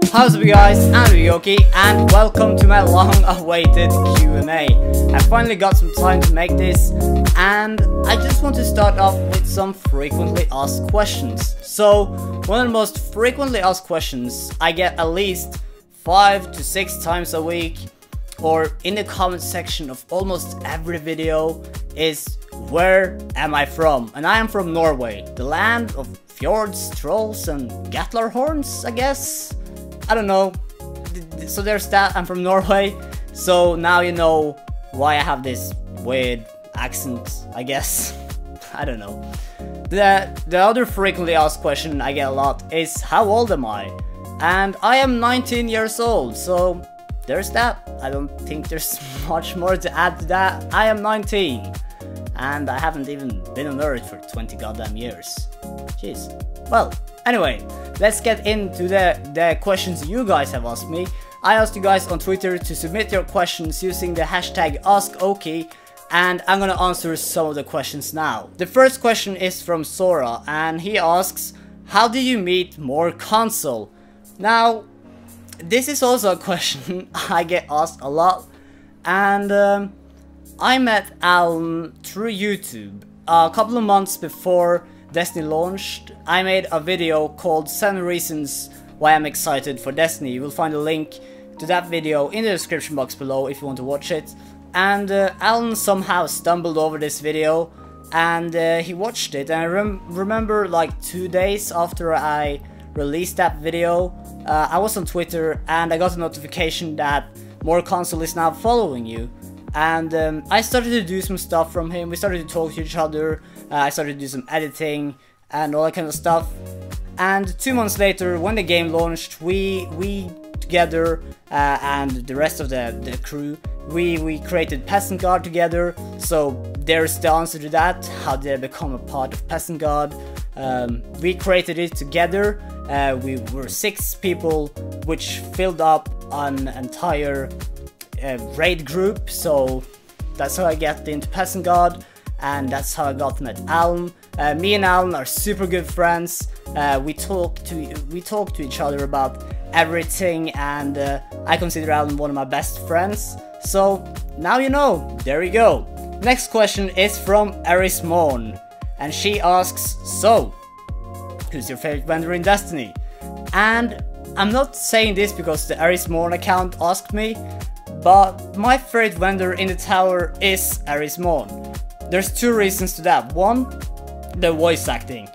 How's it guys, I'm LittleBigOkey and welcome to my long-awaited Q&A. I finally got some time to make this and I just want to start off with some frequently asked questions. So, one of the most frequently asked questions I get at least 5 to 6 times a week or in the comment section of almost every video is, where am I from? And I am from Norway, the land of fjords, trolls and Gatlarhorns, I guess? I don't know. So there's that, I'm from Norway. So now you know why I have this weird accent, I guess. I don't know. The other frequently asked question I get a lot is, how old am I? And I am 19 years old, so there's that. I don't think there's much more to add to that. I am 19. And I haven't even been on Earth for 20 goddamn years. Jeez. Well, anyway, let's get into the questions you guys have asked me. I asked you guys on Twitter to submit your questions using the hashtag AskOkey, and I'm gonna answer some of the questions now. The first question is from Sora, and he asks, how do you meet MoreConsole? Now, this is also a question I get asked a lot, and I met Alan through YouTube. A couple of months before Destiny launched, I made a video called 7 Reasons Why I'm Excited for Destiny. You will find a link to that video in the description box below if you want to watch it. And Alan somehow stumbled over this video and he watched it. And I remember like 2 days after I released that video, I was on Twitter and I got a notification that MoreConsole is now following you. And I started to do some stuff from him. We started to talk to each other. I started to do some editing and all that kind of stuff. And 2 months later, when the game launched, we together and the rest of the crew, we created Peasant Guard together. So there's the answer to that. How did I become a part of Peasant Guard? We created it together. We were 6 people, which filled up an entire raid group, so that's how I got into Peasant Guard, and that's how I got to meet Alan. Me and Alan are super good friends. We talk to each other about everything, and I consider Alan one of my best friends. So now you know. There you go. Next question is from Eris Morn, and she asks, so who's your favorite vendor in Destiny? And I'm not saying this because the Eris Morn account asked me, but my favorite vendor in the tower is Eris Morn. There's 2 reasons to that. One, the voice acting.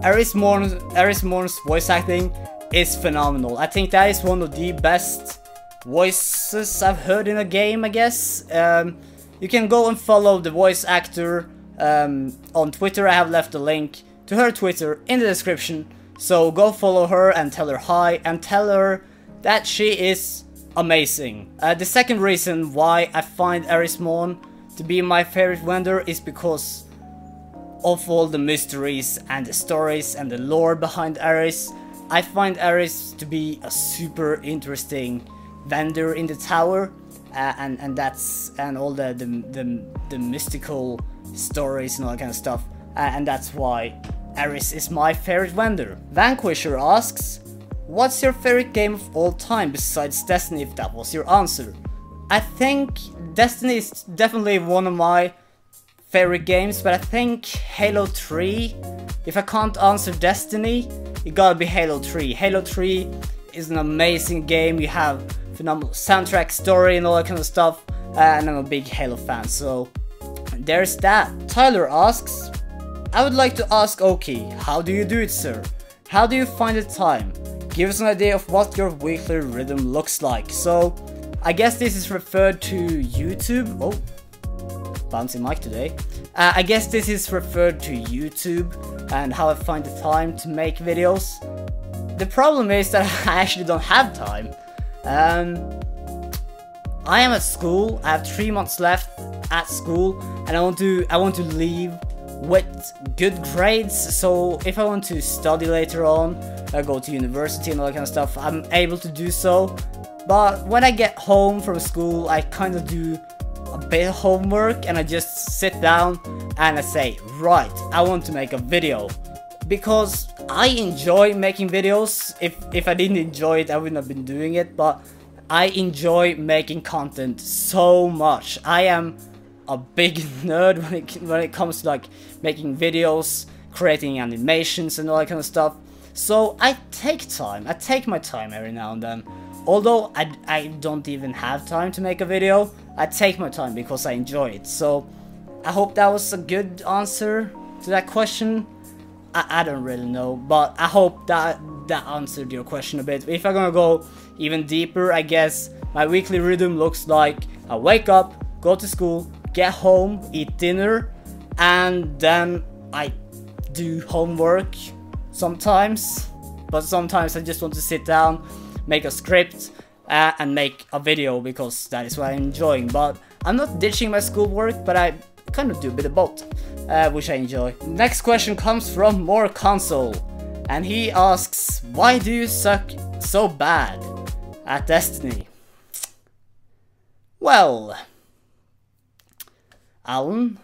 Eris Morn's voice acting is phenomenal. I think that is one of the best voices I've heard in a game, I guess. You can go and follow the voice actor on Twitter. I have left a link to her Twitter in the description. So go follow her and tell her hi and tell her that she is amazing. The second reason why I find Eris Morn to be my favorite vendor is because of all the mysteries and the stories and the lore behind Eris. I find Eris to be a super interesting vendor in the tower, and all the mystical stories and all that kind of stuff, and that's why Eris is my favorite vendor. Vanquisher asks, what's your favorite game of all time besides Destiny, if that was your answer? I think Destiny is definitely one of my favorite games, but I think Halo 3, if I can't answer Destiny, it gotta be Halo 3. Halo 3 is an amazing game. You have phenomenal soundtrack, story and all that kind of stuff, and I'm a big Halo fan, so there's that. Tyler asks, I would like to ask Okey, how do you do it, sir? How do you find the time? Give us an idea of what your weekly rhythm looks like. So, I guess this is referred to YouTube. Oh, bouncy mic today. I guess this is referred to YouTube and how I find the time to make videos. The problem is that I actually don't have time. I am at school. I have 3 months left at school, and I want to leave with good grades. So if I want to study later on, I go to university and all that kind of stuff, I'm able to do so. But when I get home from school, I kind of do a bit of homework and I just sit down and I say, right, I want to make a video. because I enjoy making videos. If I didn't enjoy it, I wouldn't have been doing it, but I enjoy making content so much. I am a big nerd when it comes to like making videos, creating animations and all that kind of stuff. So I take my time every now and then. Although I don't even have time to make a video, I take my time because I enjoy it. So I hope that was a good answer to that question. I don't really know, but I hope that answered your question a bit. If I'm gonna go even deeper, I guess my weekly rhythm looks like I wake up, go to school, get home, eat dinner, and then I do homework sometimes. But sometimes I just want to sit down, make a script, and make a video because that is what I'm enjoying. But I'm not ditching my schoolwork, but I kind of do a bit of both, which I enjoy. Next question comes from MoreConsole, and he asks, why do you suck so bad at Destiny? Well, Alan,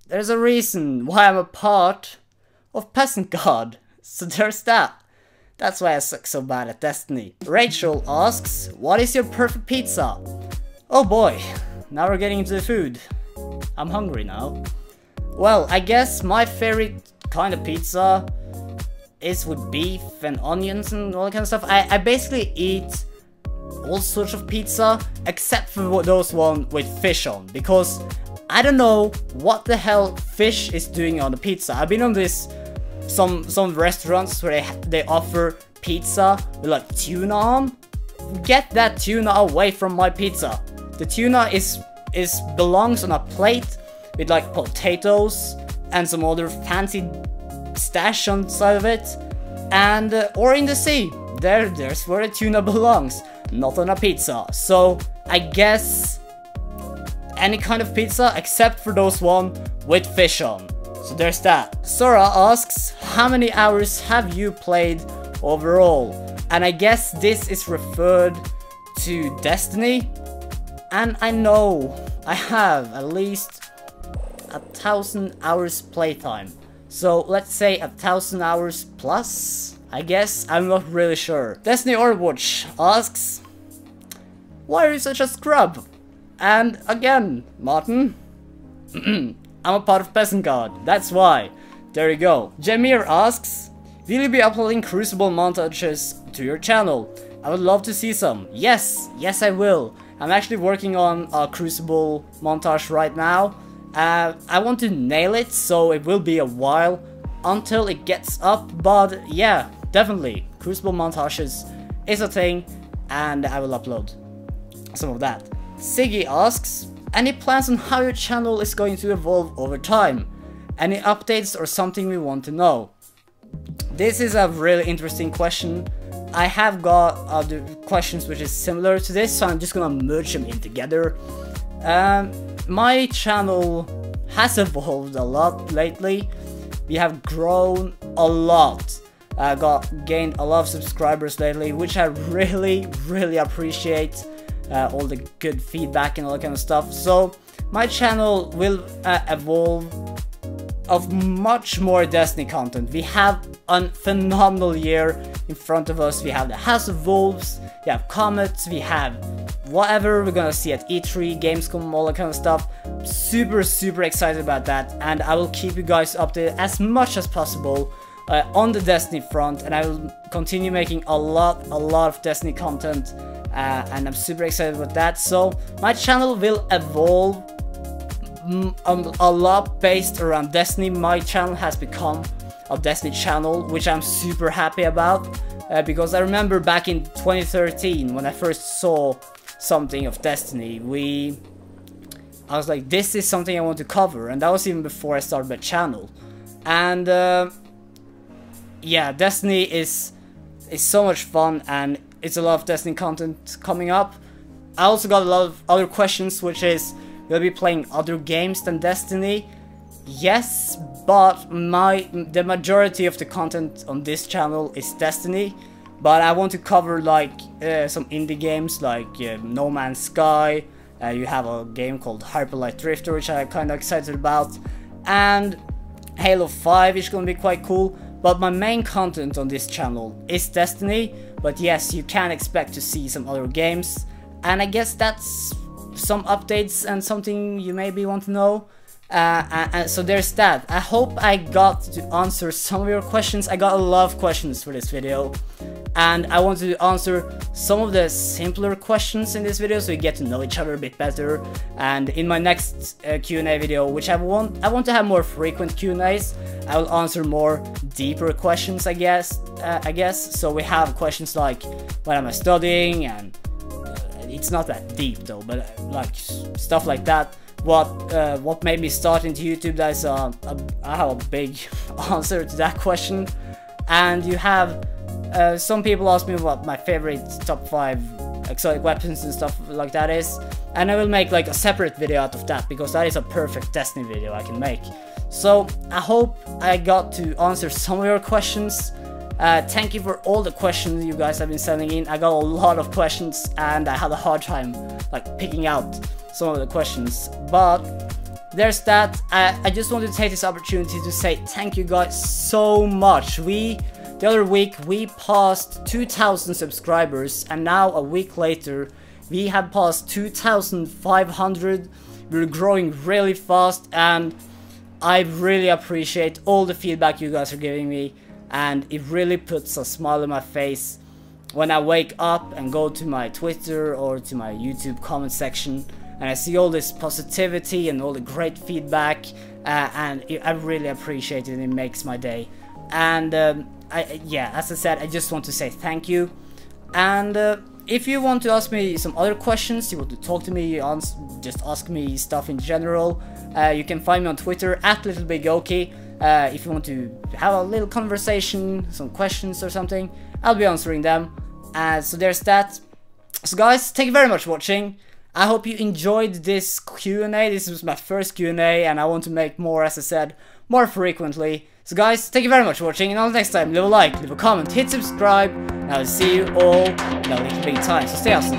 there's a reason why I'm a part of Peasant God, so there's that. That's why I suck so bad at Destiny. Rachel asks, what is your perfect pizza? Oh boy, now we're getting into the food. I'm hungry now. Well, I guess my favorite kind of pizza is with beef and onions and all that kind of stuff. I basically eat all sorts of pizza except for those one with fish on, because I don't know what the hell fish is doing on the pizza. I've been on this some restaurants where they offer pizza with like tuna on. Get that tuna away from my pizza. The tuna belongs on a plate with like potatoes and some other fancy stash on the side of it, and or in the sea. There's where the tuna belongs, not on a pizza. So I guess any kind of pizza except for those one with fish on. So there's that. Sora asks, how many hours have you played overall? And I guess this is referred to Destiny. And I know I have at least 1,000 hours playtime. So let's say 1,000 hours plus, I guess. I'm not really sure. Destiny Overwatch asks, why are you such a scrub? And again, Martin, I'm a part of Peasant God, that's why. There you go. Jamir asks, will you be uploading Crucible montages to your channel? I would love to see some. Yes, I will. I'm actually working on a Crucible montage right now. I want to nail it, so it will be a while until it gets up, but yeah, definitely. Crucible montages is a thing, and I will upload some of that. Siggy asks, any plans on how your channel is going to evolve over time? Any updates or something we want to know? This is a really interesting question. I have got other questions which is similar to this, so I'm just gonna merge them in together. My channel has evolved a lot lately. We have grown a lot. I gained a lot of subscribers lately, which I really appreciate. All the good feedback and all that kind of stuff. So my channel will evolve of much more Destiny content. We have a phenomenal year in front of us. We have the House of Wolves, we have Comets, we have whatever we're gonna see at E3, Gamescom, all that kind of stuff. Super excited about that, and I will keep you guys updated as much as possible on the Destiny front, and I will continue making a lot of Destiny content. And I'm super excited about that. So my channel will evolve a lot based around Destiny. My channel has become a Destiny channel, which I'm super happy about, because I remember back in 2013 when I first saw something of Destiny, I was like, this is something I want to cover, and that was even before I started my channel. And yeah, Destiny is so much fun, and it's a lot of Destiny content coming up. I also got a lot of other questions, which is, will I be playing other games than Destiny? Yes, but the majority of the content on this channel is Destiny. But I want to cover like some indie games like No Man's Sky. You have a game called Hyper Light Drifter, which I'm kind of excited about. And Halo 5 is gonna be quite cool, but my main content on this channel is Destiny. But yes, you can expect to see some other games, and I guess that's some updates and something you maybe want to know. And so there's that. I hope I got to answer some of your questions. I got a lot of questions for this video, and I wanted to answer some of the simpler questions in this video so you get to know each other a bit better. And in my next Q&A video, which I want to have more frequent Q&As, I will answer more deeper questions, I guess. So we have questions like, what am I studying? And it's not that deep though, but like stuff like that. What made me start into YouTube? That's I have a big answer to that question. And you have some people ask me what my favorite top 5 exotic weapons and stuff like that is, and I will make like a separate video out of that, because that is a perfect Destiny video I can make. So I hope I got to answer some of your questions. Thank you for all the questions you guys have been sending in. I got a lot of questions and I had a hard time like picking out some of the questions, but there's that. I just wanted to take this opportunity to say thank you guys so much. The other week we passed 2,000 subscribers, and now a week later we have passed 2,500. We're growing really fast, and I really appreciate all the feedback you guys are giving me, and it really puts a smile on my face when I wake up and go to my Twitter or to my YouTube comment section, and I see all this positivity and all the great feedback, and I really appreciate it. It makes my day. And yeah, as I said, I just want to say thank you. And if you want to ask me some other questions, you want to talk to me, just ask me stuff in general, you can find me on Twitter at LittleBigOkey. If you want to have a little conversation, some questions or something, I'll be answering them. So there's that. So guys, thank you very much for watching. I hope you enjoyed this Q&A. This was my first Q&A, and I want to make more, as I said, more frequently. So guys, thank you very much for watching, and until next time, leave a like, leave a comment, hit subscribe, and I'll see you all in a little bit time. So stay awesome.